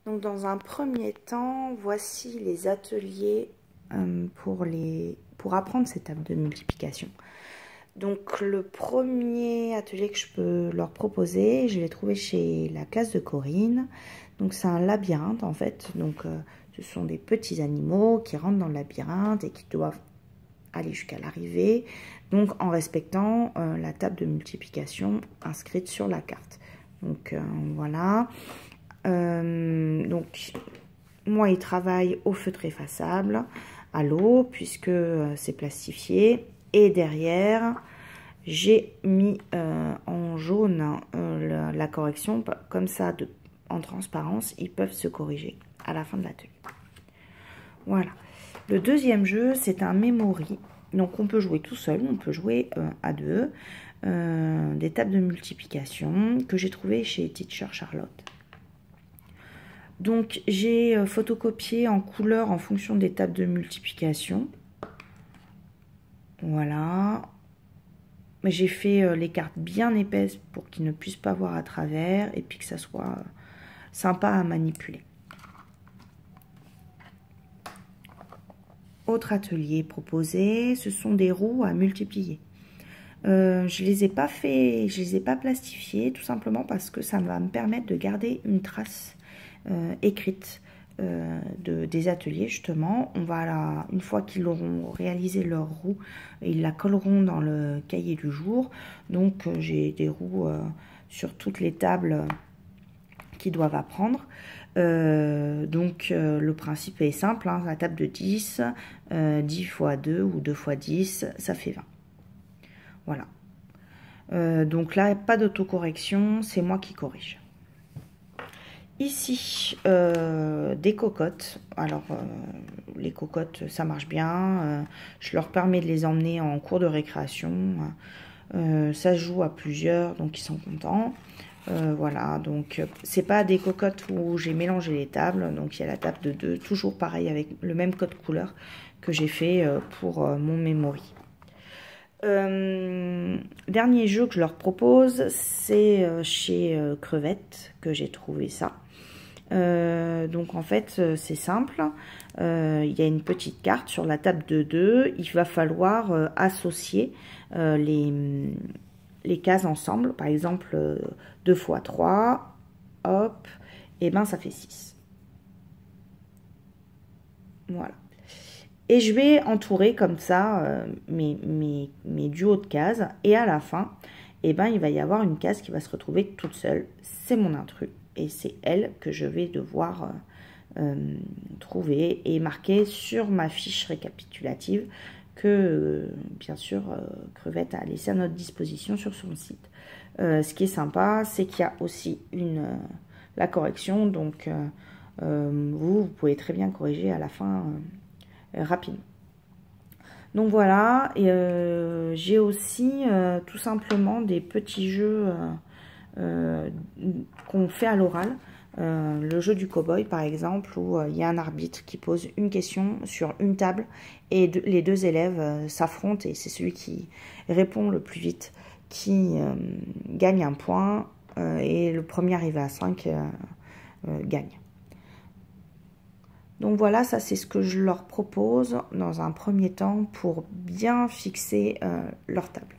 Donc dans un premier temps, voici les ateliers pour apprendre ces tables de multiplication. Donc le premier atelier que je peux leur proposer, je l'ai trouvé chez la classe de Corinne. Donc c'est un labyrinthe en fait. Donc ce sont des petits animaux qui rentrent dans le labyrinthe et qui doivent aller jusqu'à l'arrivée. Donc en respectant la table de multiplication inscrite sur la carte. Donc voilà. Donc moi il travaille au feutre effaçable, à l'eau puisque c'est plastifié, et derrière j'ai mis en jaune la correction, comme ça en transparence ils peuvent se corriger à la fin de l'atelier. Voilà. Le deuxième jeu c'est un memory, donc on peut jouer tout seul, on peut jouer à deux, des tables de multiplication que j'ai trouvé chez Teacher Charlotte. Donc j'ai photocopié en couleur en fonction des tables de multiplication. Voilà. J'ai fait les cartes bien épaisses pour qu'ils ne puissent pas voir à travers et puis que ça soit sympa à manipuler. Autre atelier proposé, ce sont des roues à multiplier. Je les ai pas plastifiées tout simplement parce que ça va me permettre de garder une trace écrite des ateliers justement. Une fois qu'ils auront réalisé leur roue, ils la colleront dans le cahier du jour. Donc j'ai des roues sur toutes les tables qu'ils doivent apprendre. Le principe est simple, hein, la table de 10, 10 x 2 ou 2 x 10, ça fait 20. Voilà. Donc là, pas d'autocorrection, c'est moi qui corrige. Ici, des cocottes. Alors, les cocottes, ça marche bien. Je leur permets de les emmener en cours de récréation. Ça se joue à plusieurs, donc ils sont contents. Voilà, donc c'est pas des cocottes où j'ai mélangé les tables. Donc, il y a la table de 2, toujours pareil, avec le même code couleur que j'ai fait pour mon memory. Dernier jeu que je leur propose, c'est chez Crevette que j'ai trouvé ça. Donc en fait c'est simple, il y a une petite carte sur la table de 2, il va falloir associer les cases ensemble, par exemple 2 x 3, hop, et ben ça fait 6. Voilà. Et je vais entourer comme ça mes duos de cases. Et à la fin, eh ben, il va y avoir une case qui va se retrouver toute seule. C'est mon intrus. Et c'est elle que je vais devoir trouver et marquer sur ma fiche récapitulative que, bien sûr, Crevette a laissé à notre disposition sur son site. Ce qui est sympa, c'est qu'il y a aussi la correction. Donc, vous pouvez très bien corriger à la fin rapidement. Donc voilà, et j'ai aussi tout simplement des petits jeux qu'on fait à l'oral. Le jeu du cow-boy par exemple, où il y a un arbitre qui pose une question sur une table et les deux élèves s'affrontent et c'est celui qui répond le plus vite qui gagne un point et le premier arrivé à 5 gagne. Donc voilà, ça c'est ce que je leur propose dans un premier temps pour bien fixer leur table.